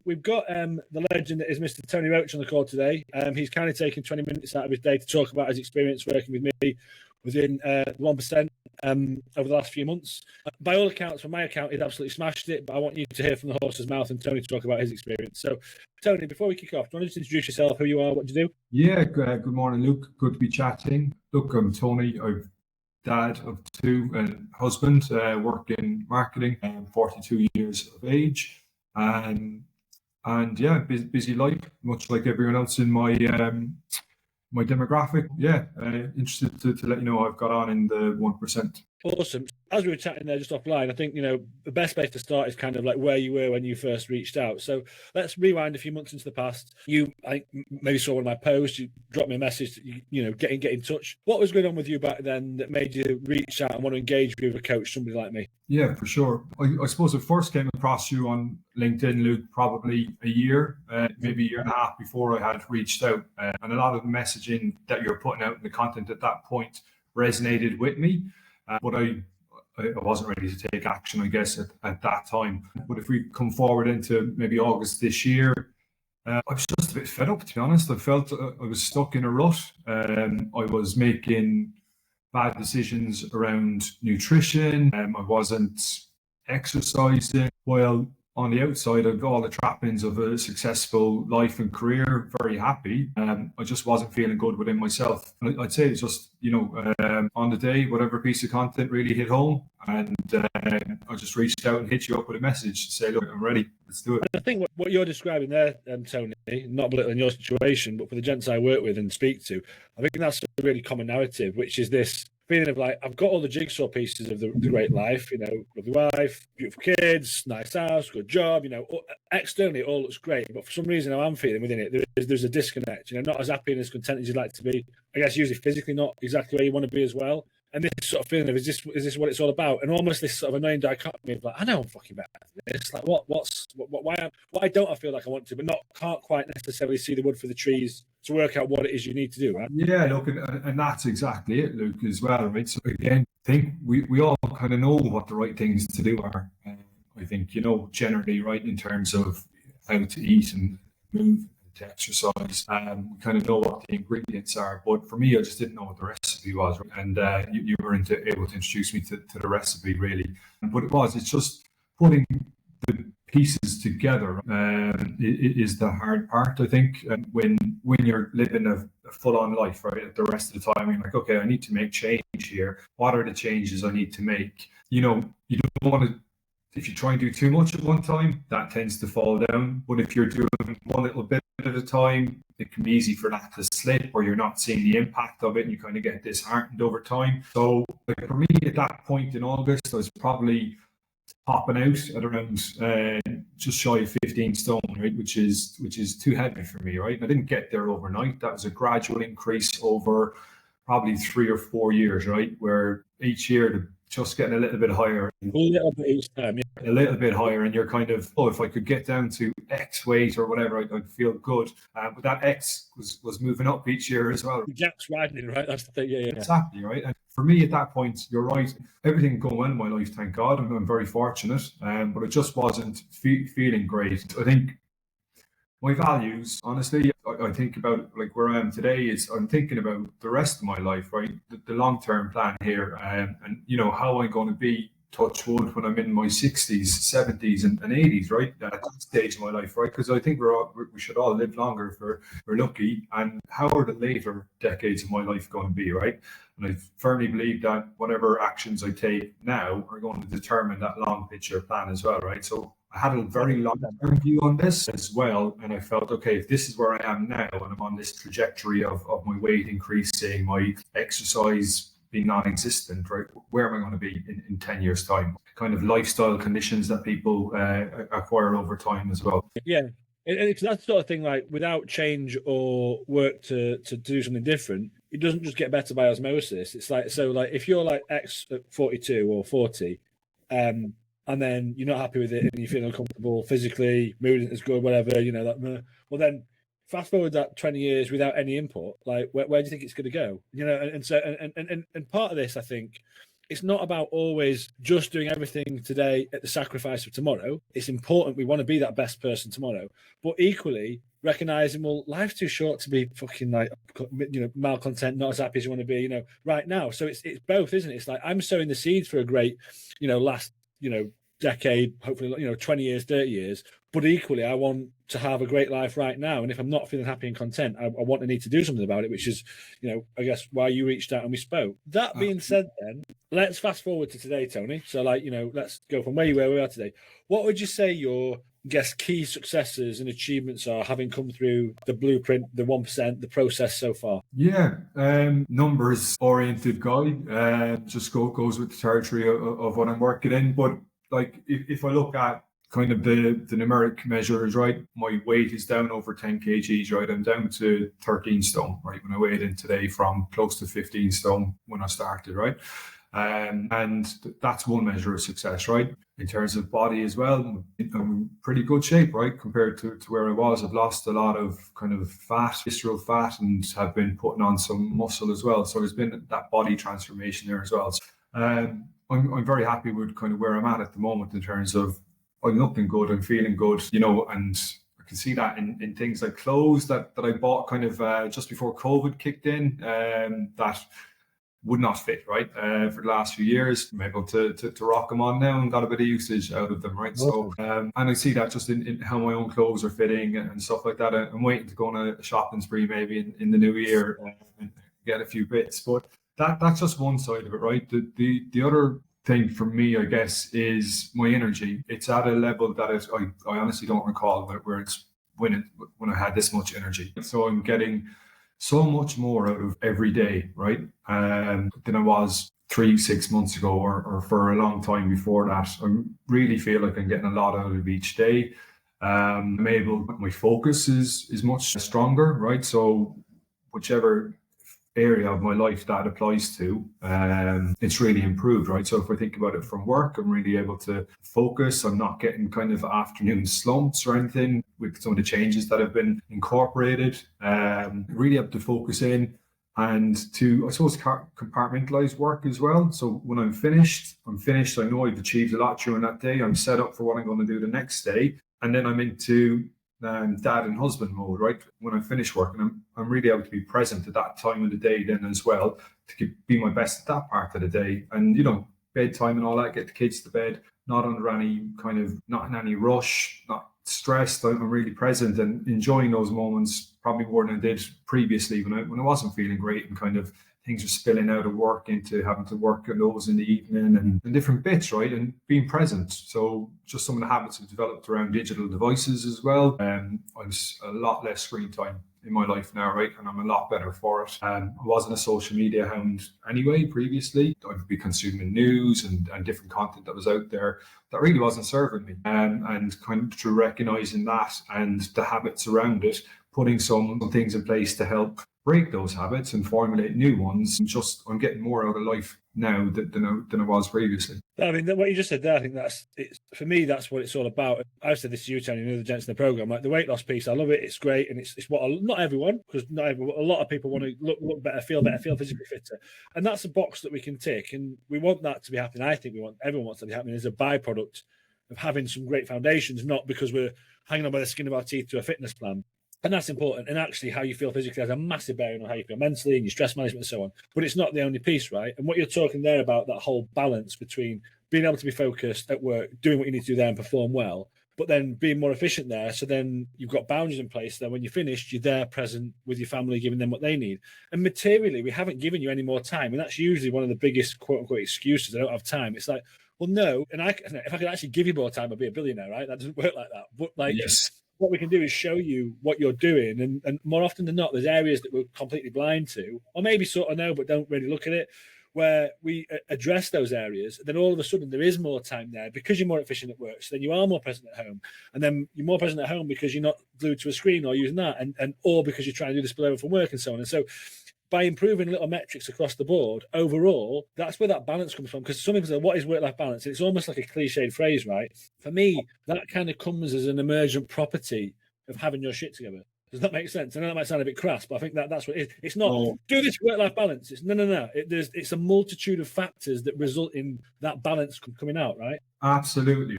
we've got the legend that is Mr. Tony Roche on the call today. He's kindly taken 20 minutes out of his day to talk about his experience working with me within 1% over the last few months. By all accounts, from my account, he's absolutely smashed it, but I want you to hear from the horse's mouth and Tony to talk about his experience. So, Tony, before we kick off, do you want to just introduce yourself, who you are, what do you do? Yeah, good morning, Luke. Good to be chatting. Look, I'm Tony. I'm dad of two and husband, work in marketing, 42 years of age. And yeah, busy life, much like everyone else in my my demographic. Yeah, interested to let you know I've got on in the 1%. Awesome. As we were chatting there just offline, I think, the best place to start is kind of like where you were when you first reached out. So let's rewind a few months into the past. I maybe saw one of my posts, you dropped me a message, get in touch. What was going on with you back then that made you reach out and want to engage with a coach, somebody like me? Yeah, for sure. I suppose I first came across you on LinkedIn, Luke, probably a year, maybe a year and a half before I had reached out. And a lot of the messaging that you're putting out and the content at that point resonated with me. But I wasn't ready to take action, I guess, at that time. But if we come forward into maybe August this year, I was just a bit fed up, to be honest. I felt I was stuck in a rut. I was making bad decisions around nutrition. I wasn't exercising. Well, on the outside, I've got all the trappings of a successful life and career, very happy. I just wasn't feeling good within myself. And I'd say it's just, on the day, whatever piece of content really hit home. And I just reached out and hit you up with a message to say, look, I'm ready. Let's do it. I think what you're describing there, Tony, not belittling your situation, but for the gents I work with and speak to, I think that's a really common narrative, which is this feeling of like, I've got all the jigsaw pieces of the great life, lovely wife, beautiful kids, nice house, good job, externally it all looks great, but for some reason how I'm feeling within it, there's a disconnect, not as happy and as content as you'd like to be. I guess usually physically not exactly where you want to be as well. And this sort of feeling of, is this what it's all about? And almost this sort of annoying dichotomy of like, I know I'm fucking better than this. Like, why don't I feel like I want to, but can't quite necessarily see the wood for the trees to work out what it is you need to do, right? Yeah, look, and that's exactly it, Luke, as well, right? So again, I think we all kind of know what the right things to do are. I think, generally, right, in terms of how to eat and move, to exercise, we kind of know what the ingredients are, but for me I just didn't know what the recipe was, right? And you were able to introduce me to the recipe, really. But it's just putting the pieces together is the hard part, I think. And when you're living a full-on life, right, the rest of the time you're like, okay, I need to make change here. What are the changes I need to make? You don't want to, if you try and do too much at one time, that tends to fall down. But if you're doing one little bit at a time, it can be easy for that to slip, or you're not seeing the impact of it and you kind of get disheartened over time. So like for me at that point in August, I was probably popping out at around just shy of 15 stone, right, which is too heavy for me, right? And I didn't get there overnight. That was a gradual increase over probably 3 or 4 years, right, where each year just getting a little bit higher. A little bit each time, yeah. A little bit higher, and you're kind of, if I could get down to X weight or whatever, I'd feel good. But that X was moving up each year as well. The gap's widening, right? That's the thing, yeah. Exactly, right? And for me at that point, you're right, everything going well in my life, thank God. I'm very fortunate, but it just wasn't feeling great. I think my values, honestly, I think about like where I am today is I'm thinking about the rest of my life, right? The long-term plan here, and how I'm going to be, touch wood, when I'm in my 60s, 70s and 80s, right? At that stage of my life, right? Because I think we should all live longer if we're lucky. And how are the later decades of my life going to be, right? And I firmly believe that whatever actions I take now are going to determine that long picture plan as well, right? So I had a very long-term view on this as well, and I felt, okay, if this is where I am now and I'm on this trajectory of my weight increasing, my exercise being non-existent, right, where am I going to be in 10 years' time? Kind of lifestyle conditions that people acquire over time as well. Yeah, and it's that sort of thing, like without change or work to do something different, it doesn't just get better by osmosis. It's like, so like if you're like X at 42 or 40, and then you're not happy with it and you feel uncomfortable physically, mood isn't as good, whatever, well then fast forward that 20 years without any input, like where do you think it's going to go? And so and part of this, I think, it's not about always just doing everything today at the sacrifice of tomorrow. It's important. We want to be that best person tomorrow, but equally recognizing, well, life's too short to be fucking like, malcontent, not as happy as you want to be, right now. So it's both, isn't it? It's like I'm sowing the seeds for a great, last, decade, hopefully, 20 years, 30 years. But equally, I want to have a great life right now. And if I'm not feeling happy and content, I want to need to do something about it, which is, I guess why you reached out and we spoke. That being said, then let's fast forward to today, Tony. So let's go from where you were, where we are today. What would you say your key successes and achievements are, having come through the blueprint, the 1%, the process so far? Yeah, numbers oriented guy, just goes with the territory of what I'm working in. But like, if I look at kind of the numeric measures, right, my weight is down over 10 kgs, right? I'm down to 13 stone, right? When I weighed in today from close to 15 stone when I started, right? And that's one measure of success, right? In terms of body as well, I'm in pretty good shape, right? Compared to where I was. I've lost a lot of kind of fat, visceral fat, and have been putting on some muscle as well. So there's been that body transformation there as well. So, I'm very happy with kind of where I'm at the moment in terms of I'm looking good, I'm feeling good, and I can see that in things like clothes that I bought kind of just before COVID kicked in, that would not fit, right? For the last few years, I'm able to rock them on now and got a bit of usage out of them, right? Awesome. So, and I see that just in how my own clothes are fitting and stuff like that. I'm waiting to go on a shopping spree maybe in the new year and get a few bits, but that's just one side of it, right? The other thing for me, I guess, is my energy. It's at a level that I honestly don't recall where it's when I had this much energy. So I'm getting so much more out of every day, right? Than I was 3-6 months ago or for a long time before that. I really feel like I'm getting a lot out of each day. I'm able, my focus is much stronger, right? So whichever area of my life that applies to, it's really improved, right? So if I think about it from work, I'm really able to focus. I'm not getting kind of afternoon slumps or anything with some of the changes that have been incorporated. Really able to focus in and to, I suppose, compartmentalize work as well. So when I'm finished. I know I've achieved a lot during that day. I'm set up for what I'm going to do the next day. And then I'm into dad and husband mode, right? When I finish work, and I'm really able to be present at that time of the day then as well, to be my best at that part of the day. And bedtime and all that, get the kids to bed, not under any kind of, not in any rush, not stressed. I'm really present and enjoying those moments probably more than I did previously when I wasn't feeling great and kind of things are spilling out of work into having to work on those in the evening and different bits, right? And being present. So just some of the habits I've developed around digital devices as well. I'm a lot less screen time in my life now, right? And I'm a lot better for it. I wasn't a social media hound anyway previously. I'd be consuming news and different content that was out there that really wasn't serving me. And kind of through recognizing that and the habits around it, putting some things in place to help break those habits and formulate new ones. I'm getting more out of life now than I was previously. I mean, what you just said there, I think for me, that's what it's all about. I've said this to you, Tony, and the other gents in the program, like the weight loss piece. I love it. It's great. And it's what not everyone, because a lot of people want to look better, feel physically fitter. And that's a box that we can tick. And we want that to be happening. I think everyone wants that to be happening as a byproduct of having some great foundations, not because we're hanging on by the skin of our teeth to a fitness plan. And that's important. And actually, how you feel physically has a massive bearing on how you feel mentally and your stress management and so on. But it's not the only piece, right? And what you're talking there about, that whole balance between being able to be focused at work, doing what you need to do there and perform well, but then being more efficient there. So then you've got boundaries in place. Then when you're finished, you're there present with your family, giving them what they need. And materially, we haven't given you any more time. And that's usually one of the biggest quote unquote excuses. I don't have time. It's like, well, no. And if I could actually give you more time, I'd be a billionaire, right? That doesn't work like that. But yes. What we can do is show you what you're doing. And more often than not, there's areas that we're completely blind to, or maybe sort of know, but don't really look at it, where we address those areas. Then all of a sudden there is more time there because you're more efficient at work. So then you are more present at home. And then you're more present at home because you're not glued to a screen or using that, or because you're trying to do the spillover from work and so on. And so by improving little metrics across the board, overall, that's where that balance comes from. Because some people say, what is work-life balance? And it's almost like a cliched phrase, right? For me, that kind of comes as an emergent property of having your shit together. Does that make sense? I know that might sound a bit crass, but I think that's what it is. It's not Oh, do this work-life balance. It's no. It's a multitude of factors that result in that balance coming out, right? absolutely.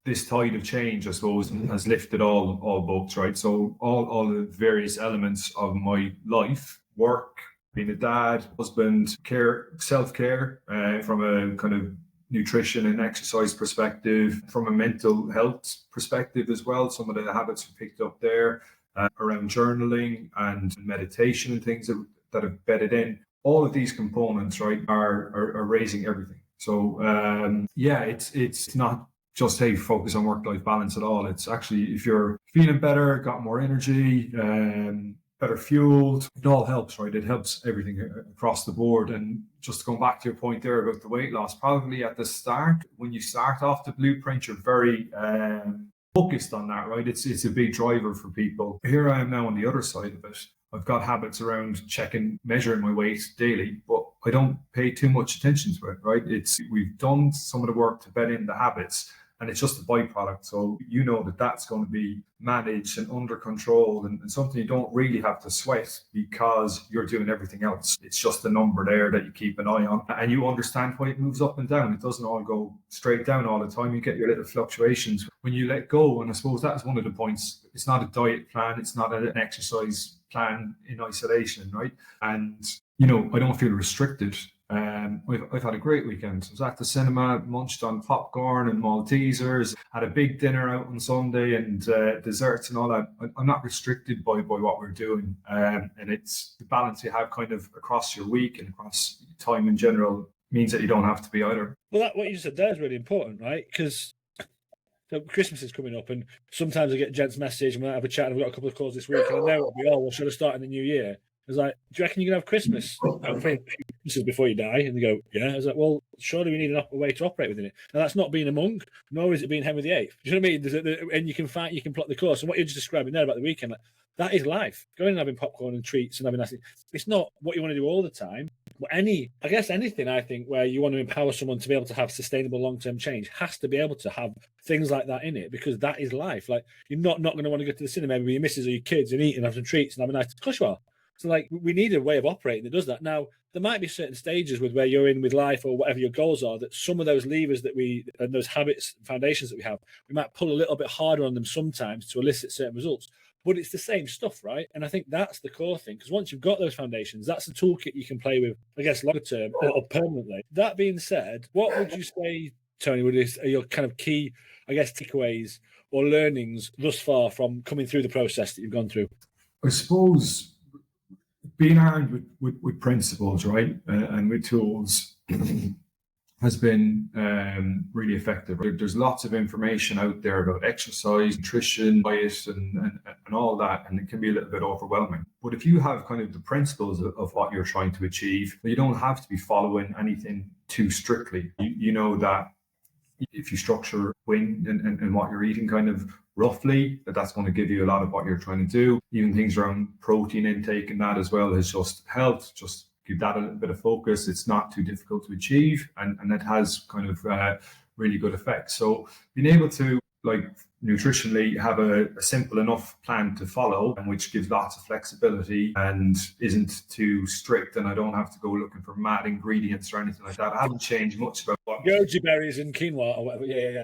This tide of change, I suppose, has lifted all boats, right? So all the various elements of my life, work, being a dad, husband, care, self-care, from a kind of nutrition and exercise perspective, from a mental health perspective as well. Some of the habits we picked up there around journaling and meditation and things that have bedded in. All of these components, right, are raising everything. So it's not just focus on work-life balance at all. It's actually, if you're feeling better, got more energy, better fueled, it all helps, right? It helps everything across the board. And just going back to your point there about the weight loss, probably at the start, when you start off the blueprint, you're very focused on that, right? It's a big driver for people. Here I am now on the other side of it. I've got habits around measuring my weight daily, but I don't pay too much attention to it, right? We've done some of the work to bed in the habits, and it's just a byproduct. So that's going to be managed and under control, and something you don't really have to sweat because you're doing everything else. It's just a number there that you keep an eye on, and you understand why it moves up and down. It doesn't all go straight down all the time. You get your little fluctuations when you let go. And I suppose that's one of the points. It's not a diet plan. It's not an exercise plan in isolation, right? And I don't feel restricted. I've had a great weekend. I was at the cinema, munched on popcorn and Maltesers, had a big dinner out on Sunday, and desserts and all that. I'm not restricted by what we're doing, and it's the balance you have kind of across your week and across time in general means that you don't have to be either. Well, what you said there is really important, right? Because so Christmas is coming up, and sometimes I get gents message and we might have a chat, and we've got a couple of calls this week, and I know it'll be, well, should I start in the new year? I was like, do you reckon you can have Christmas? This is before you die. And they go, yeah. I was like, well, surely we need a way to operate within it. Now, that's not being a monk, nor is it being Henry VIII. Do you know what I mean? And you can plot the course. And what you're just describing there about the weekend, like, that is life. Going and having popcorn and treats and having nice. It's not what you want to do all the time. But anything, I think, where you want to empower someone to be able to have sustainable long-term change has to be able to have things like that in it, because that is life. Like, you're not going to want to go to the cinema with your missus or your kids and eat and have some treats and have a nice. Of course you are. So, like, we need a way of operating that does that. Now, there might be certain stages with where you're in with life or whatever your goals are, that some of those levers and those habits, foundations that we might pull a little bit harder on them sometimes to elicit certain results. But it's the same stuff, right? And I think that's the core thing, because once you've got those foundations, that's the toolkit you can play with, I guess, longer term or permanently. That being said, what would you say, Tony, are your kind of key, I guess, takeaways or learnings thus far from coming through the process that you've gone through? I suppose being armed with principles, right, and with tools has been really effective. There's lots of information out there about exercise, nutrition, diet, and all that, and it can be a little bit overwhelming. But if you have kind of the principles of what you're trying to achieve, you don't have to be following anything too strictly. You know that if you structure and what you're eating kind of roughly, that's going to give you a lot of what you're trying to do. Even things around protein intake and that as well has just helped. Just give that a little bit of focus. It's not too difficult to achieve, and it has kind of really good effects. So being able to, like, nutritionally have a simple enough plan to follow, and which gives lots of flexibility and isn't too strict, and I don't have to go looking for mad ingredients or anything like that. I haven't changed much about what goji berries and quinoa or whatever. Yeah.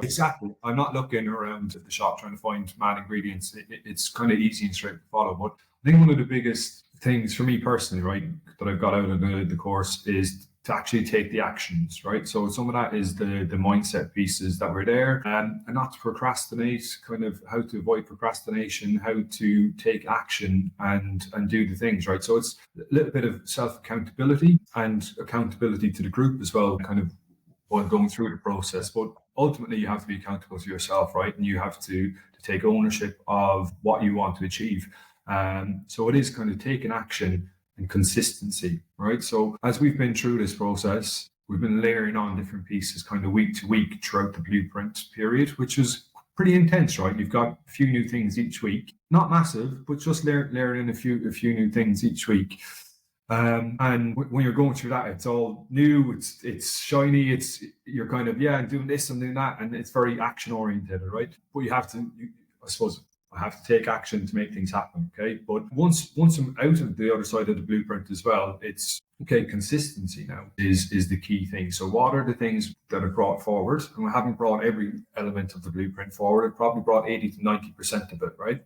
Exactly. I'm not looking around at the shop trying to find mad ingredients. It's kind of easy and straight to follow. But I think one of the biggest things for me personally, right, that I've got out of the course is to actually take the actions, right? So some of that is the mindset pieces that were there, and not to procrastinate, kind of how to avoid procrastination, how to take action and do the things, right? So it's a little bit of self-accountability and accountability to the group as well, kind of while going through the process. But ultimately you have to be accountable to yourself, right? And you have to take ownership of what you want to achieve. So it is kind of taking action and consistency, right? So as we've been through this process, we've been layering on different pieces kind of week to week throughout the blueprint period, which is pretty intense, right? You've got a few new things each week, not massive, but just layering in a few new things each week. And when you're going through that, it's all new, it's shiny, you're kind of, doing this and doing that, and it's very action oriented, right? But you have to, I suppose, I have to take action to make things happen. Okay. But once I'm out of the other side of the blueprint as well, it's okay, consistency now is the key thing. So what are the things that are brought forward? And we haven't brought every element of the blueprint forward. It probably brought 80 to 90% of it, right?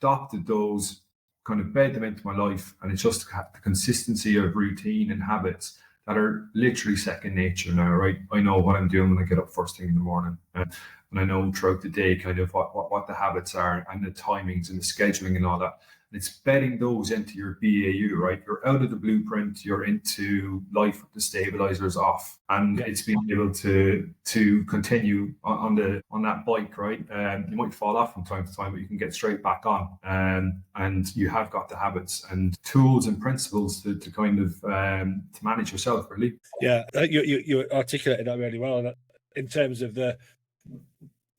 Adopted those, kind of bed them into my life, and it's just the consistency of routine and habits that are literally second nature now, right? I know what I'm doing when I get up first thing in the morning, and I know throughout the day kind of what the habits are and the timings and the scheduling and all that. And it's bedding those into your BAU, right? You're out of the blueprint, you're into life with the stabilizers off, and it's being able to continue on that bike, right? You might fall off from time to time, but you can get straight back on, and you have got the habits and tools and principles to kind of to manage yourself, really. Yeah, you articulated that really well in terms of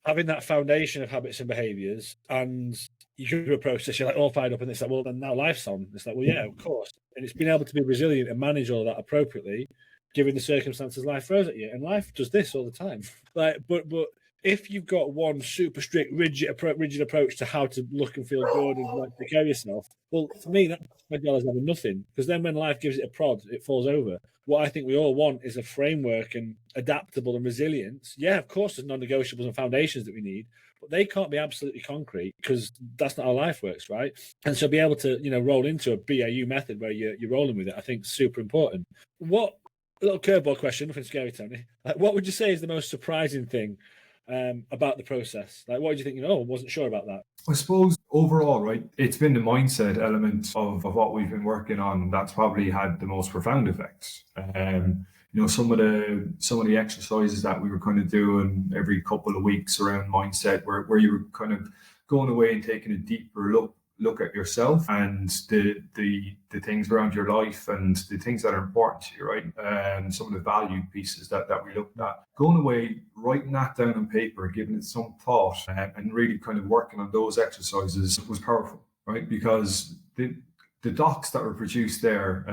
having that foundation of habits and behaviors, and you go through a process, you're like all fired up, and it's like, well, then now life's on. It's like, well, yeah, of course. And it's being able to be resilient and manage all that appropriately, given the circumstances life throws at you. And life does this all the time. Like, but if you've got one super strict, rigid approach to how to look and feel good and like take care of yourself, well, for me, that's my goal is having nothing. Because then when life gives it a prod, it falls over. What I think we all want is a framework and adaptable and resilience. Yeah, of course, there's non-negotiables and foundations that we need, but they can't be absolutely concrete because that's not how life works, right? And so be able to, roll into a BAU method where you're rolling with it, I think is super important. A little curveball question, nothing scary, Tony. Like, what would you say is the most surprising thing about the process? Like, what did you think? I wasn't sure about that. I suppose overall, right, it's been the mindset element of what we've been working on that's probably had the most profound effects. Some of the exercises that we were kind of doing every couple of weeks around mindset, where you were kind of going away and taking a deeper look at yourself and the things around your life and the things that are important to you, right? And some of the value pieces that we looked at. Going away, writing that down on paper, giving it some thought, and really kind of working on those exercises was powerful, right? Because the docs that were produced there,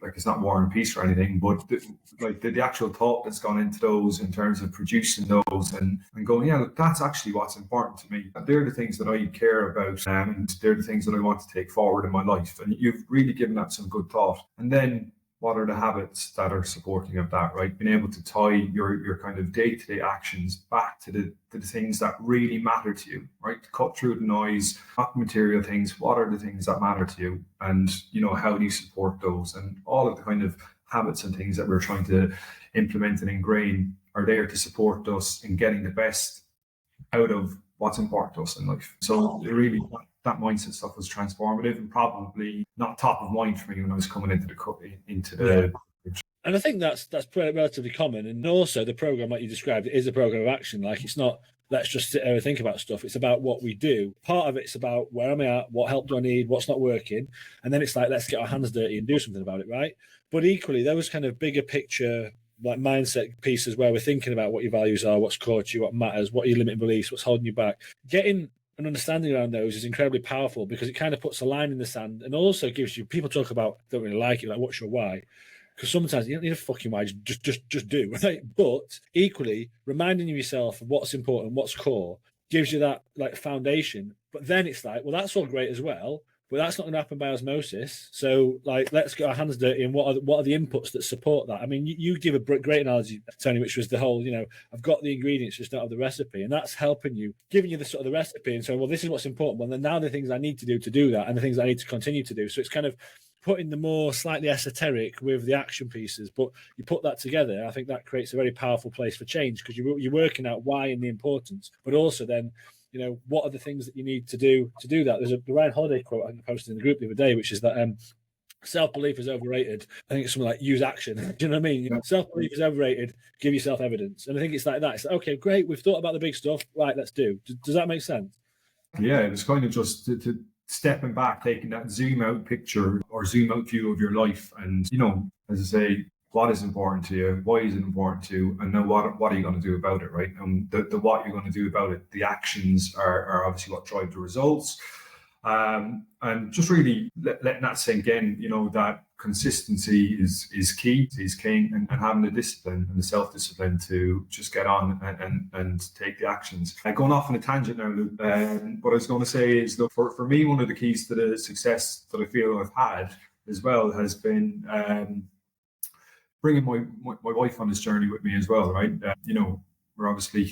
it's not War and Peace or anything, but the actual thought that's gone into those in terms of producing those and going, yeah, look, that's actually what's important to me. They're the things that I care about, and they're the things that I want to take forward in my life. And you've really given that some good thought. And then what are the habits that are supporting of that, right? Being able to tie your kind of day-to-day actions back to the things that really matter to you, right? To cut through the noise, not material things. What are the things that matter to you? And, how do you support those? And all of the kind of habits and things that we're trying to implement and ingrain are there to support us in getting the best out of what's important to us in life. So really, that mindset stuff was transformative and probably not top of mind for me when I was coming into the. And I think that's relatively common. And also the program like you described, it is a program of action. Like, it's not let's just sit there and think about stuff. It's about what we do. Part of it's about where am I at, what help do I need, what's not working, and then it's like let's get our hands dirty and do something about it, right? But equally, those kind of bigger picture like mindset pieces where we're thinking about what your values are, what's core to you, what matters, what are your limiting beliefs, what's holding you back. Getting an understanding around those is incredibly powerful because it kind of puts a line in the sand and also gives you, people talk about, don't really like it, like what's your why? Because sometimes you don't need a fucking why, just do, right? But equally, reminding yourself of what's important, what's core, gives you that like foundation. But then it's like, well, that's all great as well, but that's not going to happen by osmosis. So, like, let's get our hands dirty. And what are the inputs that support that? I mean, you give a great analogy, Tony, which was the whole, I've got the ingredients, just don't have the recipe, and that's helping you, giving you the sort of the recipe, and saying, well, this is what's important. Well, then now the things I need to do that, and the things I need to continue to do. So it's kind of putting the more slightly esoteric with the action pieces, but you put that together. I think that creates a very powerful place for change because you're working out why and the importance, but also then. What are the things that you need to do that? There's a Ryan Holiday quote I posted in the group the other day, which is that self-belief is overrated. I think it's something like use action. Do you know what I mean? Yeah. Self-belief is overrated. Give yourself evidence. And I think it's like that. It's like, okay, great. We've thought about the big stuff. Right, let's do. Does that make sense? Yeah, it's kind of just to stepping back, taking that zoom out picture or zoom out view of your life. And, as I say, what is important to you? Why is it important to you? And then what are you going to do about it, right? And the what you're going to do about it, the actions are obviously what drive the results. And just really letting that sink in, that consistency is key, is king, and having the discipline and the self-discipline to just get on and take the actions. Going off on a tangent now, Luke, what I was going to say is, look, for me, one of the keys to the success that I feel I've had as well has been bringing my wife on this journey with me as well, right? We're obviously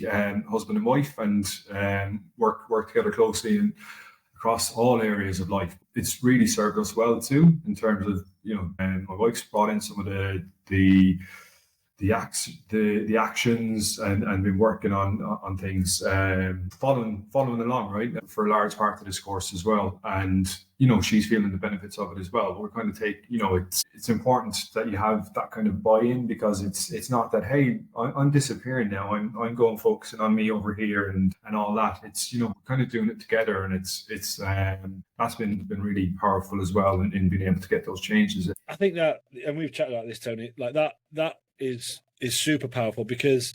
husband and wife, and work together closely and across all areas of life. It's really served us well too, in terms of my wife's brought in some of the actions and been working on things, following along, right, for a large part of this course as well. And she's feeling the benefits of it as well. We're kind of it's important that you have that kind of buy-in, because it's not that, hey, I'm disappearing now, I'm going focusing on me over here and all that. It's kind of doing it together, and it's that's been really powerful as well in being able to get those changes. I think that, and we've chatted about this, Tony, like that is super powerful, because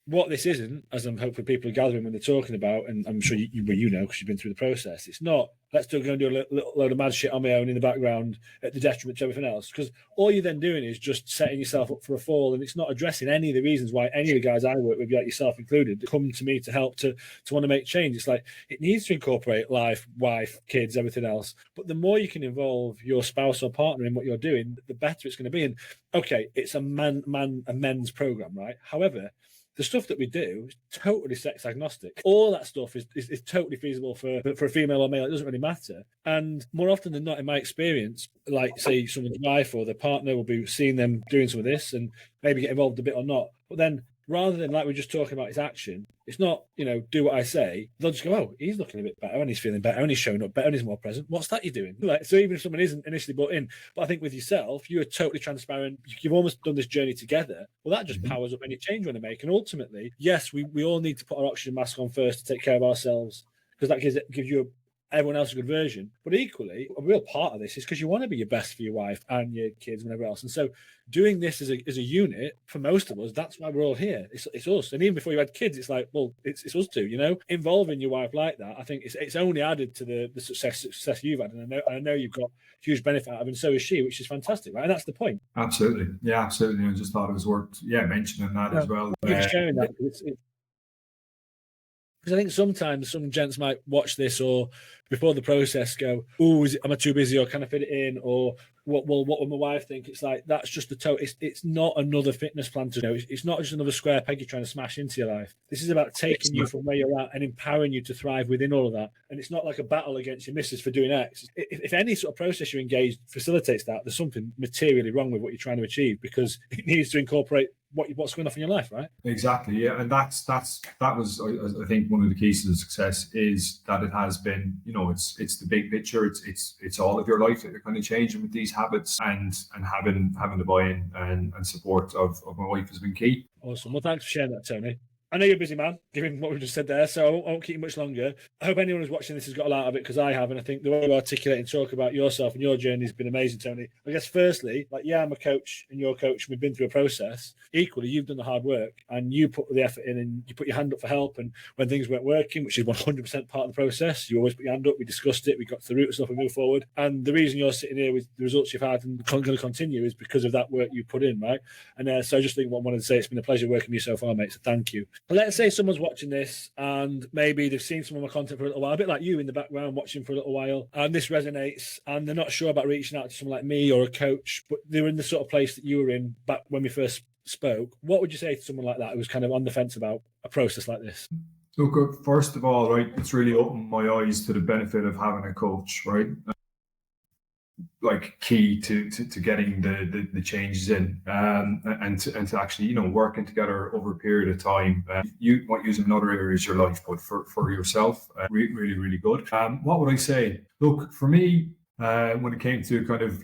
what this isn't, as I'm hoping people are gathering when they're talking about, and I'm sure you know, because you've been through the process, it's not, let's still go and do a little load of mad shit on my own in the background at the detriment to everything else. Because all you're then doing is just setting yourself up for a fall, and it's not addressing any of the reasons why any of the guys I work with, like yourself included, come to me to help to want to make change. It's like, it needs to incorporate life, wife, kids, everything else. But the more you can involve your spouse or partner in what you're doing, the better it's going to be. And okay, it's a men's program, right? However, the stuff that we do is totally sex agnostic. All that stuff is totally feasible for a female or male. It doesn't really matter. And more often than not, in my experience, like, say, someone's wife or their partner will be seeing them doing some of this and maybe get involved a bit or not. But then, rather than, like we're just talking about, his action, it's not, do what I say. They'll just go, oh, he's looking a bit better and he's feeling better and he's showing up better and he's more present. What's that you're doing? Like, so even if someone isn't initially bought in, but I think with yourself, you are totally transparent. You've almost done this journey together. Well, that just powers up any change we want to make. And ultimately, yes, we all need to put our oxygen mask on first to take care of ourselves, because that gives you everyone else a good version. But equally, a real part of this is because you want to be your best for your wife and your kids and whatever else. And so doing this as a unit, for most of us, that's why we're all here. It's us. And even before you had kids, it's like, well, it's us too, Involving your wife like that, I think it's only added to the success you've had. And I know you've got huge benefit out of it, and so is she, which is fantastic, right? And that's the point. Absolutely. Yeah, absolutely. I just thought it was worth mentioning that as well. Thank you for sharing that. Because I think sometimes some gents might watch this or before the process go, oh, am I too busy, or can I fit it in, or what will my wife think? It's like, that's just the total. It's not another fitness plan to know. It's not just another square peg you're trying to smash into your life. This is about taking you from where you're at and empowering you to thrive within all of that. And it's not like a battle against your missus for doing X. If any sort of process you engage facilitates that, there's something materially wrong with what you're trying to achieve, because it needs to incorporate what's going on in your life, right? Exactly, yeah. And that was, I think, one of the keys to the success is that it has been, it's the big picture. It's all of your life that you're kind of changing with these habits, and having the buy-in and support of my wife has been key. Awesome. Well, thanks for sharing that, Tony. I know you're a busy man, given what we just said there, so I won't keep you much longer. I hope anyone who's watching this has got a lot out of it, because I have, and I think the way you articulate and talk about yourself and your journey has been amazing, Tony. I guess firstly, I'm a coach and you're a coach, and we've been through a process. Equally, you've done the hard work and you put the effort in, and you put your hand up for help, and when things weren't working, which is 100% part of the process, you always put your hand up. We discussed it, we got to the root of stuff, we moved forward. And the reason you're sitting here with the results you've had and going to continue is because of that work you put in, right? And so I just think what I wanted to say, it's been a pleasure working with you so far, mate, so thank you. Let's say someone's watching this and maybe they've seen some of my content for a little while, a bit like you in the background watching for a little while, and this resonates and they're not sure about reaching out to someone like me or a coach, but they're in the sort of place that you were in back when we first spoke. What would you say to someone like that who was kind of on the fence about a process like this? Look, first of all, right, it's really opened my eyes to the benefit of having a coach, right? Like key to getting the changes in, and to actually working together over a period of time. You might use them in other areas of your life, but for yourself, really, really good. What would I say? Look, for me, when it came to kind of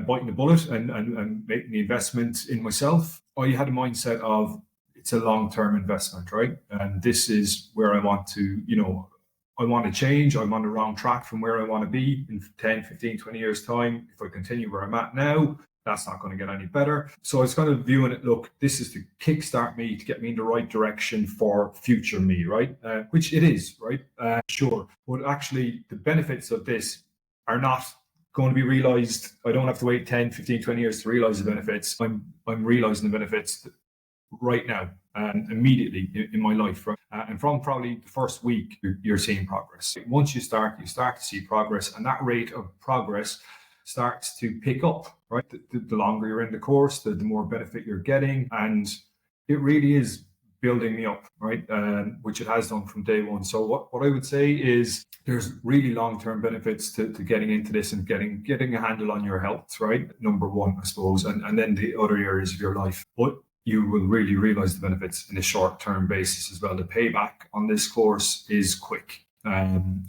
biting the bullet and making the investment in myself, I had a mindset of it's a long-term investment, right? And this is where I want to, I want to change. I'm on the wrong track from where I want to be in 10, 15, 20 years time. If I continue where I'm at now, That's not going to get any better. So I was kind of viewing it, look, this is to kickstart me, to get me in the right direction for future me, right? Which it is, right? Sure. But actually, the benefits of this are not going to be realized. I don't have to wait 10, 15, 20 years to realize the benefits. I'm realizing the benefits right now and immediately in my life. Right? And from probably the first week, you're seeing progress. Once you start to see progress, and that rate of progress starts to pick up, right? The longer you're in the course, the more benefit you're getting. And it really is building me up, right? Which it has done from day one. So what I would say is there's really long-term benefits to getting into this and getting a handle on your health, right? Number one, I suppose, and then the other areas of your life. But you will really realize the benefits in a short-term basis as well. The payback on this course is quick. And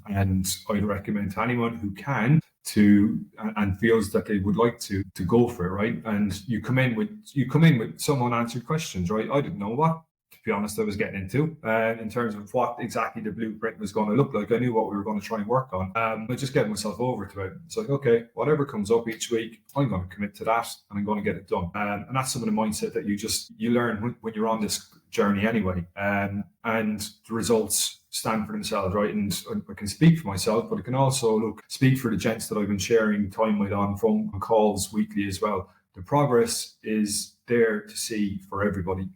I'd recommend to anyone who can and feels that they would like to go for it, right? And you come in with some unanswered questions, right? I didn't know what, to be honest, I was getting into in terms of what exactly the blueprint was going to look like. I knew what we were going to try and work on. I just get myself over to it. It's like, okay, whatever comes up each week, I'm going to commit to that and I'm going to get it done. And that's some of the mindset that you learn when you're on this journey anyway. And the results stand for themselves, right? And I can speak for myself, but I can also speak for the gents that I've been sharing time with on phone calls weekly as well. The progress is there to see for everybody.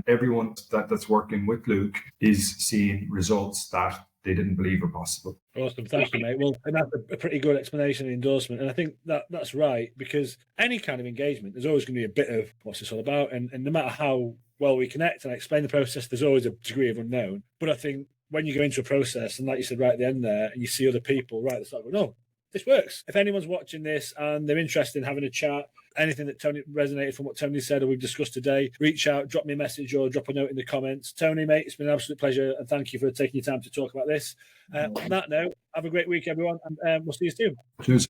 Everyone that's working with Luke is seeing results that they didn't believe were possible. Awesome, thank you, mate. Well, and that's a pretty good explanation and endorsement, and I think that's right, because any kind of engagement, there's always going to be a bit of what's this all about, and no matter how well we connect and I explain the process, there's always a degree of unknown. But I think when you go into a process, and like you said right at the end there, and you see other people right at the start going, no, this works. If anyone's watching this and they're interested in having a chat, anything that Tony resonated from what Tony said or we've discussed today, reach out, drop me a message or drop a note in the comments. Tony, mate, it's been an absolute pleasure, and thank you for taking your time to talk about this. On that note, have a great week, everyone, and we'll see you soon. Cheers.